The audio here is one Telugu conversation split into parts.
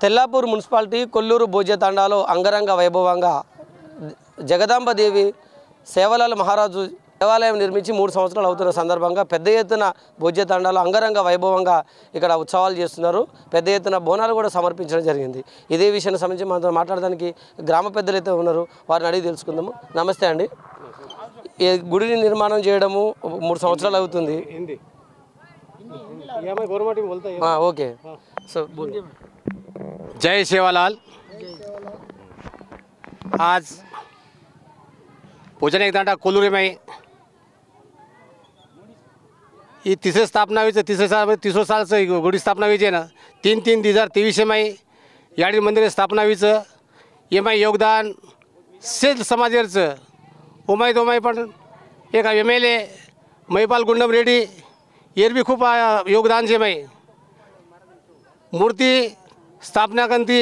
తెల్లాపూర్ మున్సిపాలిటీ కొల్లూరు భోజ్యతాండాలో అంగరంగ వైభవంగా జగదాంబ దేవి సేవలాల్ మహారాజు దేవాలయం నిర్మించి 3 సంవత్సరాలు అవుతున్న సందర్భంగా పెద్ద ఎత్తున భోజ్యతాండాలో అంగరంగ వైభవంగా ఇక్కడ ఉత్సవాలు చేస్తున్నారు. పెద్ద ఎత్తున బోనాలు కూడా సమర్పించడం జరిగింది. ఇదే విషయానికి సంబంధించి మనతో మాట్లాడడానికి గ్రామ పెద్దలు అయితే ఉన్నారు, వారిని అడిగి తెలుసుకుందాము. నమస్తే అండి. ఈ గుడిని నిర్మాణం చేయడము 3 సంవత్సరాలు అవుతుంది. ఓకే సో जय सेवालाल। आज पूजन एक दांडा कोल्लूरी में ये तीसरे स्थापना हुई, तीसरे साल से गुड़ी स्थापना हुई है ना। 3/3/2023 में याडी मंदिर स्थापना हुई है। ये मैं योगदान से समाज उमाई पण एक MLA महिपाल गुंडम रेड्डी ये भी खूब योगदान से मैं मूर्ति स्थापना कंती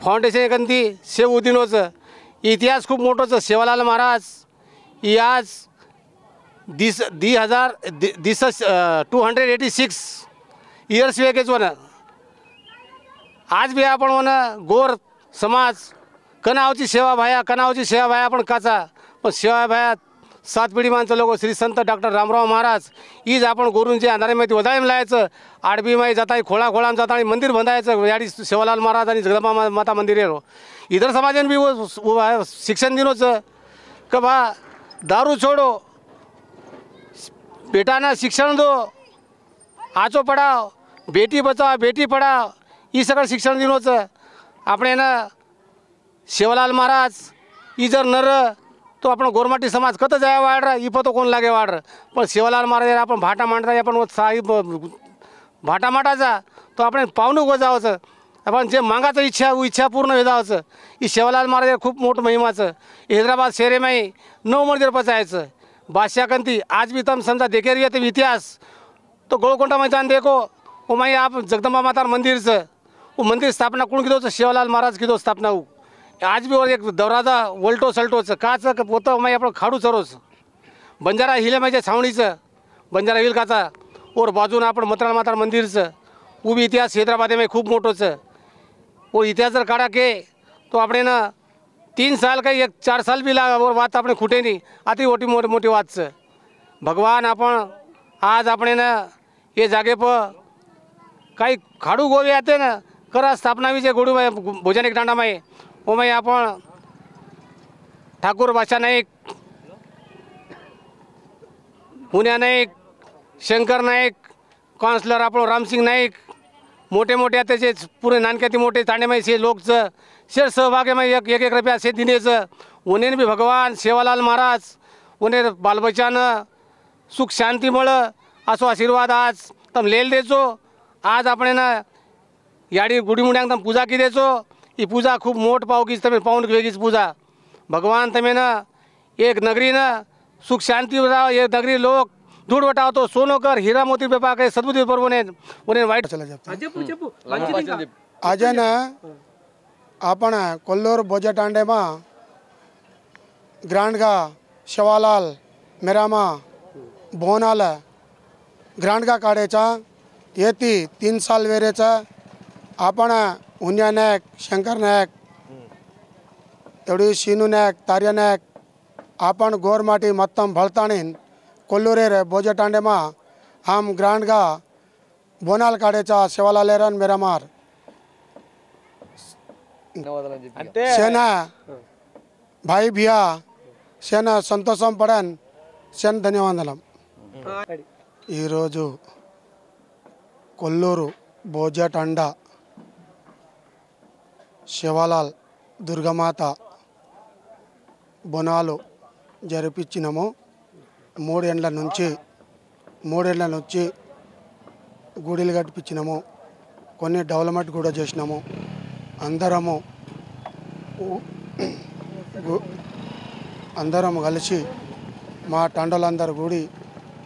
फाउंडेशन कंती सेव उदिनोचं इतिहास खूप मोठोचं सेवालाल महाराज ही आज 286 इयर्स वेगेच वन आज भी आपण वन गोर समाज कनावची सेवा भाया आपण काचा पण सेवा भाया 7 पिढी माणसं लोक श्री संत डॉक्टर रामराव महाराज हीच आपण गोरूंचे अंधारेमध्ये वदाळीम लायचं आडबी माई जाता खोळा जाता आणि मंदिर बांधायचं याडी सेवालाल महाराज आणि जगदंबा माता मंदिर आहे. इतर समाजाने भी वो शिक्षण दिनोचं का बा दारू छोड़ो बेटाना शिक्षण दो आचो पढ़ाओ बेटी बचाओ बेटी पढ़ाओ ही सगळं शिक्षण दिनोचं आपण ना सेवालाल महाराज ही जर नर तो आपण गोरमाटी समाज कत जाय वाढ रहा इपतो कोण लागे वाढ पण सेवालाल महाराज आपण भाटा मांडता आपण साहेब भाटा माटाचा तो आपण पावणू गोजावचं आपण जे मागाचं इच्छा पूर्ण वेदावचं ही सेवालाल महाराज खूप मोठं महिमाचं. हैदराबाद शहरे में 9 मंदिर पचायचं बादशाह कंती आज भी तम समझा देखे रही तो इतिहास तो गोलकोंडा मैदान देखो वो मैं आप जगदंबा माता मंदिर से वो मंदिर स्थापना कौन की दो सेवालाल महाराज की दो स्थापना हो आज भी और एक दौरादा वल्टो सल्टोचं काचं पोतं मैं आपण खाडू चरोच बंजारा हिल म्हणजे छावणीचं बंजारा हिल काचा और बाजून आपण मतराळ माता मंदिरचं वो भी इतिहास हैदराबाद में खूब मोठोचं वो इतिहास जर काढा के तो आपण ना 3 साल काही 4 साल भी लागा और बात आपण खुटे नहीं आती मोठी वातचं भगवान आपण आज आपण ना ये जागे पर काही खाडू गोवे आते ना करा स्थापना विजय गोडू भोजन एक दांडा में वो मैं आपण ठाकूर बादशाह नाईक पुण्या नाईक शंकर नाईक काउन्सिलर आपण रामसिंग नाईक मोठे त्याचे पुरे नानक्याती मोठे तांडेमाईचे लोकचं शेर सहभागीमध्ये एक रुपया से दिनेचं उन्हें भी भगवान सेवालाल महाराज उन्हें बालबच्चानं सुख शांती मळं असो आशीर्वाद आज तम लेल देचो. आज आपण ना याडी गुडीमुड्यांक तम पूजा की देचो ही पूजा खूप मोठ पावकीच तमें पाहून वेगळीच पूजा भगवान तमें ना एक नगरी ना सुख शांती ये नगरी लोक धूड़ बटावतो सोनो कर हीरा मोती बेपा के सद्बुद्धि पर उन्हें वाइट चला जाता आज ना आपण कोल्लूर भोज्यतांडे में ग्रांड गा सेवालाल मेरामा बोनाल ग्रांड गा काढायचा येती 3 साल वेरेचा आपण उन्या नायक शंकर नायक एवढी शीनू नायक तार्या नायक आपण गोरमाटी मत्तम भळताणीन कोल्लूरे भोज्यतांडे में हम ग्रांड गा बोनाल काढायचा सेवालाल एरन मेरामार सेना भाई भिया सेना संतोषम पड़न सेन ధన్యవాదాలు. ఈరోజు కొల్లూరు భోజ్యతాండా శివలాల్ దుర్గమాత బోనాలు జరిపించినాము. 3 ఏళ్ల నుంచి గుడిలు కట్టించినాము. కొన్ని డెవలప్మెంట్ కూడా చేసినాము. అందరము కలిసి మా తండ్రులందరూ కూడి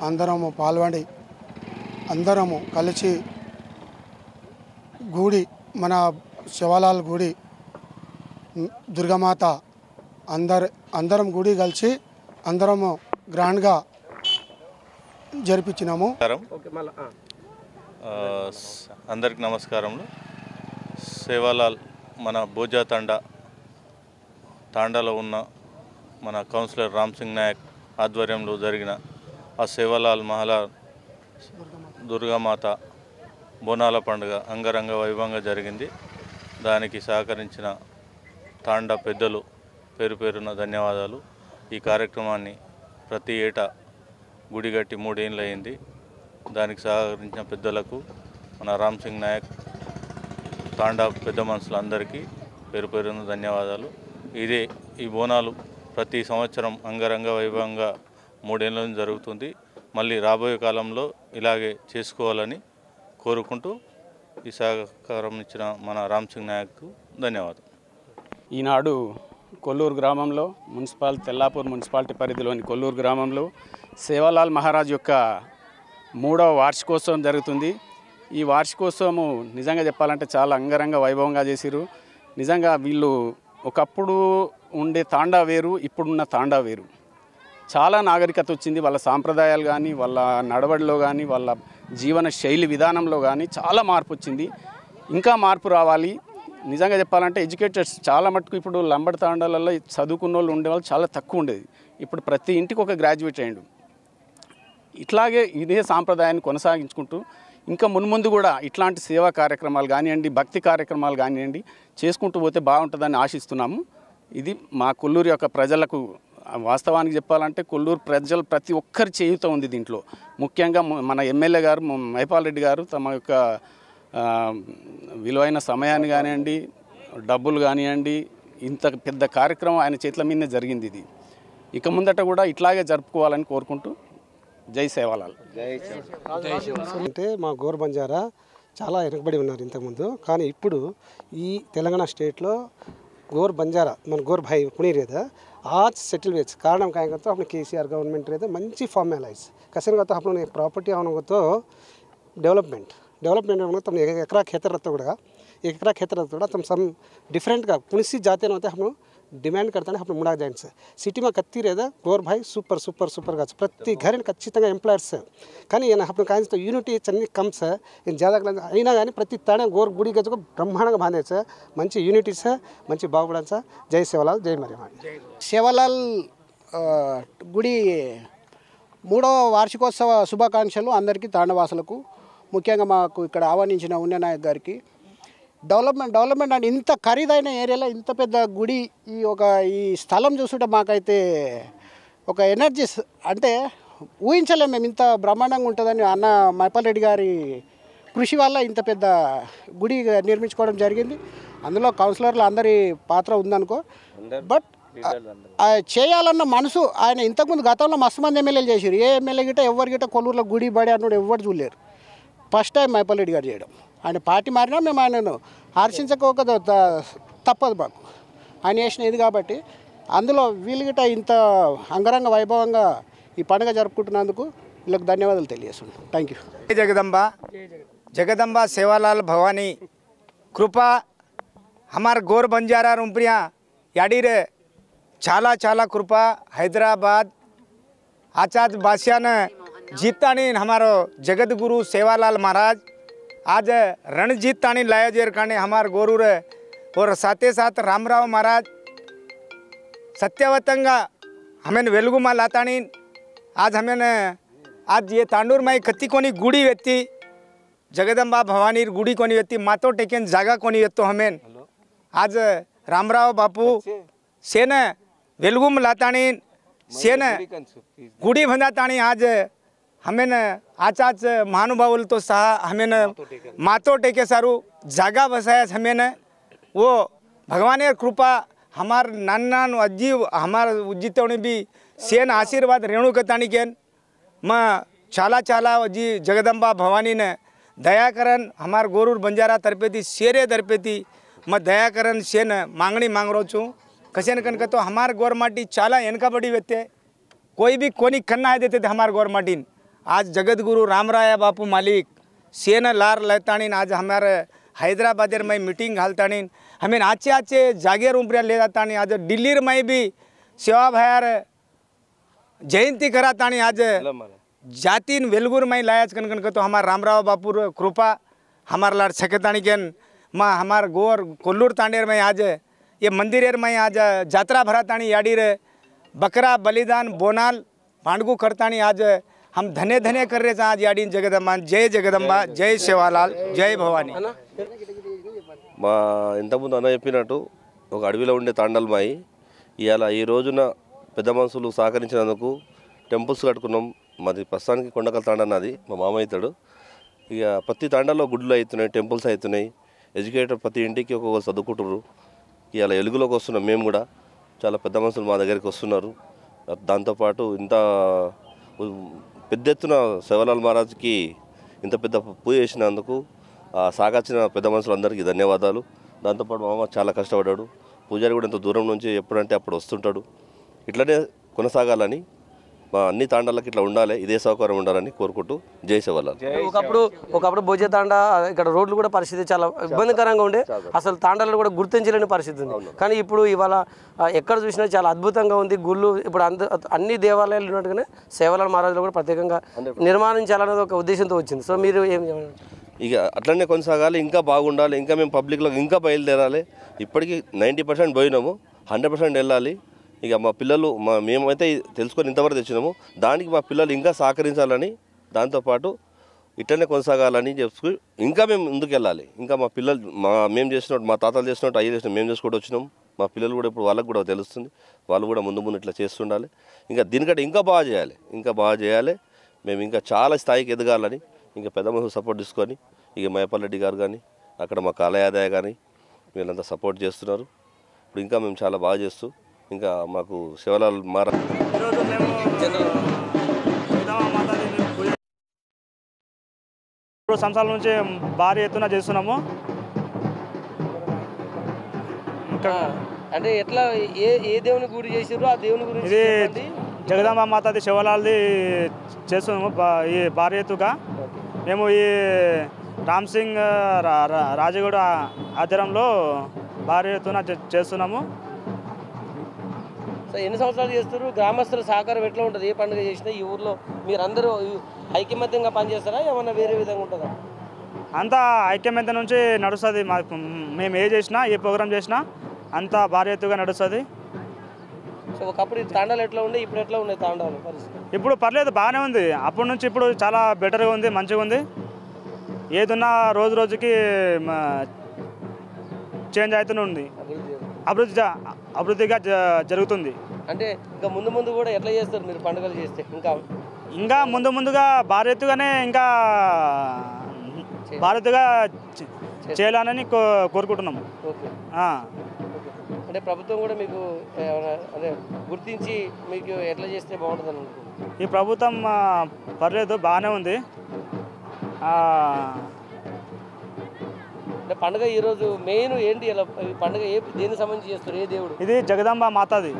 అందరము పాల్గొని అందరము కలిసి గుడి మన శివలాల్ గుడి దుర్గమాత అందరం గుడి కలిసి అందరము గ్రాండ్గా జరిపించినాము. అందరికి నమస్కారములు. సేవాలాల్ మన బోజా తాండాలో ఉన్న మన కౌన్సిలర్ రామ్ సింగ్ నాయక్ ఆధ్వర్యంలో జరిగిన ఆ సేవాలాల్ మహలా దుర్గామాత బోనాల పండుగ అంగరంగ వైభవంగా జరిగింది. దానికి సహకరించిన తాండా పెద్దలు పేరు పేరున ధన్యవాదాలు. ఈ కార్యక్రమాన్ని ప్రతి ఏటా గుడిగట్టి 3 ఏళ్ళు అయింది. దానికి సహకరించిన పెద్దలకు మన రామ్ సింగ్ నాయక్ తాండా పెద్ద మనుషులందరికీ పేరు పేరున ధన్యవాదాలు. ఈ బోనాలు ప్రతి సంవత్సరం అంగరంగ వైభవంగా 3 ఏళ్ళ నుంచి జరుగుతుంది. మళ్ళీ రాబోయే కాలంలో ఇలాగే చేసుకోవాలని కోరుకుంటూ ఈ సహకారం ఇచ్చిన మన రామ్ సింగ్ నాయక్కు ధన్యవాదాలు. ఈనాడు కొల్లూరు గ్రామంలో తెల్లాపూర్ మున్సిపాలిటీ పరిధిలోని కొల్లూరు గ్రామంలో సేవాలాల్ మహారాజ్ యొక్క 3వ వార్షికోత్సవం జరుగుతుంది. ఈ వార్షికోత్సవము నిజంగా చెప్పాలంటే చాలా అంగరంగ వైభవంగా చేసిరు. నిజంగా వీళ్ళు ఒకప్పుడు ఉండే తాండా వేరు, ఇప్పుడున్న తాండా వేరు. చాలా నాగరికత వచ్చింది. వాళ్ళ సాంప్రదాయాలు కానీ, వాళ్ళ నడవడిలో కానీ, వాళ్ళ జీవన శైలి విధానంలో కానీ చాలా మార్పు వచ్చింది. ఇంకా మార్పు రావాలి. నిజంగా చెప్పాలంటే ఎడ్యుకేటెడ్స్ చాలా మటుకు ఇప్పుడు లంబడి తాండాలలో చదువుకున్న వాళ్ళు ఉండేవాళ్ళు చాలా తక్కువ ఉండేది. ఇప్పుడు ప్రతి ఇంటికి ఒక గ్రాడ్యుయేట్ అయ్యిండు. ఇట్లాగే ఇదే సాంప్రదాయాన్ని కొనసాగించుకుంటూ ఇంకా మున్ముందు కూడా ఇట్లాంటి సేవా కార్యక్రమాలు కానివ్వండి, భక్తి కార్యక్రమాలు కానివ్వండి చేసుకుంటూ పోతే బాగుంటుందని ఆశిస్తున్నాము. ఇది మా కొల్లూరు యొక్క ప్రజలకు వాస్తవానికి చెప్పాలంటే కొల్లూరు ప్రజలు ప్రతి ఒక్కరి చేయుతో ఉంది దీంట్లో. ముఖ్యంగా మన ఎమ్మెల్యే గారు మైపాల్ రెడ్డి గారు తమ యొక్క విలువైన సమయాన్ని కానివ్వండి, డబ్బులు కానివ్వండి, ఇంత పెద్ద కార్యక్రమం ఆయన చేతుల మీదనే జరిగింది. ఇది ఇక ముందట కూడా ఇట్లాగే జరుపుకోవాలని కోరుకుంటూ జై సేవాలాల్. అంటే మా గోర్ బంజారా చాలా వెనకబడి ఉన్నారు ఇంతకుముందు. కానీ ఇప్పుడు ఈ తెలంగాణ స్టేట్లో गोर बंजारा मन गोर भाई कुणी रहता आज सेटल वेच कारण काय करतो अपने केसीआर गवर्नमेंट रहता मंची फॉर्मलाइज कसे करतो आपण एक प्रॉपर्टी आवनो गोतो डेवलपमेंट आवनो तुम एक एकरा खेतर रहतो गुडा एक एकरा खेतर रहतो तुम सम डिफरेंट का कुणसी जाते नते हम डिमांड करता है अपने मुड़ा जाइन से सिटी में कत्ती रहता गोर भाई सूपर सूपर सूपर का प्रति घर खचिతంగా ఎంప్లాయర్స్ కానీ ఈయన అప్పుడు కాయించతో యూనిటీ చన్ని కమ్ సార్ ఈయన జాదా అయినా కానీ ప్రతి తానే గోర్ గుడి గజకు బ్రహ్మాండంగా బాందే సార్ మంచి యూనిటీ సార్ మంచి బాగుపడాలి సార్. జై సేవాలాల్ జై మరియమ్మ. సేవాలాల్ గుడి 3వ వార్షికోత్సవ శుభాకాంక్షలు అందరికీ తాండవాసులకు ముఖ్యంగా మాకు ఇక్కడ ఆహ్వానించిన ఉన్ననాయక్ గారికి. డెవలప్మెంట్ అంటే ఇంత ఖరీదైన ఏరియాలో ఇంత పెద్ద గుడి ఈ స్థలం చూస్తుంటే మాకైతే ఒక ఎనర్జీ అంటే ఊహించలేము మేము ఇంత బ్రహ్మాండంగా ఉంటుందని. అన్న మైపాల్ రెడ్డి గారి కృషి వల్ల ఇంత పెద్ద గుడి నిర్మించుకోవడం జరిగింది. అందులో కౌన్సిలర్లు అందరి పాత్ర ఉందనుకో. బట్ చేయాలన్న మనసు ఆయన ఇంతకుముందు గతంలో మస్తు మంది ఎమ్మెల్యేలు చేశారు. ఏ ఎమ్మెల్యే గిట్ట ఎవరి గిట్ట కొల్లూరులో గుడి బడి అన్నాడు ఎవరు చూడలేరు. ఫస్ట్ టైం మైపాల్ రెడ్డి గారు చేయడం. ఆయన పార్టీ మారినా మేము ఆయనను హర్షించకపోక తప్పదు మాకు. ఆయన చేసిన ఇది కాబట్టి అందులో వీళ్ళు గిట్ట ఇంత అంగరంగ వైభవంగా ఈ పండుగ జరుపుకుంటున్నందుకు వీళ్ళకి ధన్యవాదాలు తెలియజేస్తున్నాం. Thank you. जगदम्बा सेवालाल भवानी कृपा हमार गोर बंजारा रुंपरिया याडी रे चाला चाला कृपा हैदराबाद आचार्य बासियान जीतानी हमारो जगत गुरु सेवालाल महाराज आज रणजीत तानी लायोजेर काने हमार गोरु रे और साथे साथ रामराव महाराज सत्यवतंगा हमें वेलुगुमा लातानी आज हमें आज ये तांडूर माई कत्ती कोनी गुड़ी व्यक्ति जगदम्बा भवानी गुड़ी कोनी व्यक्ति मातो टेकेन जागा कोनी व्यक्तो हमें आज रामराव बापू सेन वेलुगुम लातानी सेन गुड़ी भंदातानी आज हमें आचाच महानुभावुल तो सहा हमें मातो टेके सारू जागा बसाया हमें वो भगवान कृपा हमार नान अज्जी हमार उज्जितवणी भी सेन आशीर्वाद रेणुकतानी केन म चाला चाला अज्जी जगदम्बा भवानी ने दयाकरण हमार गोरूर बंजारा तर्फे शेरे तर्फे म दयाकरण सेन मांगणी मांग रो छूँ कसेन कन तो हमार गोरमाटी चाला एनका बड़ी व्यक्ति कोई भी कोनी कन्ना है देते थे हमार गोरमाटीन आज जगत गुरु रामराया बापू मालिक सेन लार लेतानी आज हमारे हैदराबाद में मीटिंग घालतानी हमें आचे आचे जागे रूपया ले जातानी आज दिल्ली में भी सेवा भायार जयंती करातानी आज जातीन वेलगुर में लायाच कन तो हमार रामराव बापू कृपा हमार लार छकेतानी केन माँ हमार गोर कोल्लूर तांडेर में आज ये मंदिर में आज जात्रा भरातानी याडी रे बकरा बलिदान बोनाल भांडगू करतानी आज हम धन्य धन्य कर रहे आज याडी जगदम्बा जय सेवालाल जय भवानी మా ఇంతకుముందు అన్న చెప్పినట్టు ఒక అడవిలో ఉండే తాండల్మాయి ఇవాళ ఈ రోజున పెద్ద మనుషులు సహకరించినందుకు టెంపుల్స్ కట్టుకున్నాం. మాది ప్రస్తుతానికి కొండకల్ తాండ అన్నది మా మామ అవుతాడు. ఇక ప్రతి తాండాలో గుడులు అవుతున్నాయి, టెంపుల్స్ అవుతున్నాయి. ఎడ్యుకేటర్ ప్రతి ఇంటికి ఒక్కొక్కరు చదువుకుంటున్నారు. ఇవాళ వెలుగులోకి వస్తున్నాం. మేము కూడా చాలా పెద్ద మనుషులు మా దగ్గరికి వస్తున్నారు. దాంతోపాటు ఇంత పెద్ద ఎత్తున సేవలాల్ మహారాజ్కి ఇంత పెద్ద పూజ చేసినందుకు సాగొచ్చిన పెద్ద మనుషులందరికీ ధన్యవాదాలు. దాంతోపాటు మా మామ చాలా కష్టపడ్డాడు. పూజారి కూడా ఇంత దూరం నుంచి ఎప్పుడంటే అప్పుడు వస్తుంటాడు. ఇట్లనే కొనసాగాలని మా అన్ని తాండాలకు ఇట్లా ఉండాలి, ఇదే సౌకర్యం ఉండాలని కోరుకుంటూ జై సేవలాల్. ఒకప్పుడు భోజ తాండా ఇక్కడ రోడ్లు కూడా పరిస్థితి చాలా ఇబ్బందికరంగా ఉండే, అసలు తాండాలను కూడా గుర్తించలేని పరిస్థితి ఉంది. కానీ ఇప్పుడు ఇవాళ ఎక్కడ చూసినా చాలా అద్భుతంగా ఉంది. గుళ్ళు ఇప్పుడు అన్ని దేవాలయాలు ఉన్నట్టుగానే సేవలాల్ మహారాజులు కూడా ప్రత్యేకంగా నిర్మాణించాలనేది ఒక ఉద్దేశంతో వచ్చింది. సో మీరు ఏం ఇక అట్లనే కొనసాగాలి, ఇంకా బాగుండాలి, ఇంకా మేము పబ్లిక్లో ఇంకా బయలుదేరాలి. ఇప్పటికీ 90% పోయినాము, 100% వెళ్ళాలి. ఇక మా పిల్లలు మేమైతే తెలుసుకొని ఇంతవరకు తెచ్చినాము, దానికి మా పిల్లలు ఇంకా సహకరించాలని, దాంతోపాటు ఇట్లనే కొనసాగాలని చెప్పి ఇంకా మేము ముందుకు వెళ్ళాలి. ఇంకా మా పిల్లలు మేము చేసినట్టు, మా తాతలు చేసినట్టు, అయ్యి చేసినట్టు మేము చేసుకుంటూ వచ్చినాం. మా పిల్లలు కూడా ఇప్పుడు వాళ్ళకు కూడా తెలుస్తుంది, వాళ్ళు కూడా ముందు ముందు ఇట్లా చేస్తుండాలి. ఇంకా దీనికంటే ఇంకా బాగా చేయాలి. మేము ఇంకా చాలా స్థాయికి ఎదగాలని ఇంకా పెద్ద మనుషులు సపోర్ట్ తీసుకొని, ఇక మైపాల్ రెడ్డి గారు కానీ అక్కడ మా కాలయాదయ్య కానీ వీళ్ళంతా సపోర్ట్ చేస్తున్నారు. ఇప్పుడు ఇంకా మేము చాలా బాగా చేస్తూ ఇంకా మాకు సేవలాల్ మహారాజ్ సంవత్సరాల నుంచి భారీ ఎత్తున చేస్తున్నాము. ఇంకా అంటే ఎట్లా ఏ దేవుని గుడి చేసారు, ఆ దేవుని గురించి ఇది జగదాంబ మాతాది సేవలాల్ది చేస్తున్నాము ఈ భారీ ఎత్తుగా. మేము ఈ రామ్ సింగ్ రాజగూడ ఆధ్వర్యంలో భారీ ఎత్తున చేస్తున్నాము. సో ఎన్ని సంవత్సరాలు చేస్తారు? గ్రామస్తుల సహకారం ఎట్లా ఉంటుంది? ఏ పండుగ చేసినా ఈ ఊర్లో మీరందరూ ఐకమత్యంగా పనిచేస్తారా, ఏమన్నా వేరే విధంగా ఉంటుందా? అంతా ఐక్యమత్య నుంచి నడుస్తుంది. మేము ఏ చేసినా, ఏ ప్రోగ్రామ్ చేసినా అంతా భారీ ఎత్తుగా నడుస్తుంది. సో ఒకప్పుడు తాండాలు ఎట్లా ఉండే, ఇప్పుడు ఎట్లా ఉన్నాయి తాండాలు పరిస్థితి? ఇప్పుడు పర్లేదు, బాగానే ఉంది. అప్పటి నుంచి ఇప్పుడు చాలా బెటర్గా ఉంది, మంచిగా ఉంది. ఏదున్నా రోజు రోజుకి చేంజ్ అవుతూనే ఉంది, అభివృద్ధిగా జరుగుతుంది. అంటే ఇంకా ముందు కూడా ఎట్లా చేస్తారు మీరు పండుగలు చేస్తే? ఇంకా ముందుగా భారీ ఎత్తుగానే ఇంకా భారీ ఎత్తుగా చేయాలని కోరుకుంటున్నాము. అంటే ప్రభుత్వం కూడా మీకు అదే గుర్తించి మీకు ఎట్లా చేస్తే బాగుంటుంది అనుకుంటున్నాను. ఈ ప్రభుత్వం పర్లేదు, బాగానే ఉంది. అంటే పండుగ ఈరోజు మెయిన్ ఏంటి? పండుగ దేనికి సంబంధించి చేస్తారు? ఏ దేవుడు? ఇది జగదాంబ మాతాది.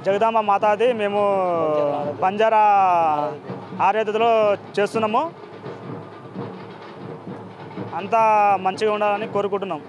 జగదాంబ మాతాది మేము బంజారా ఆరాధనలో చేస్తున్నాము. అంతా మంచిగా ఉండాలని కోరుకుంటున్నాం.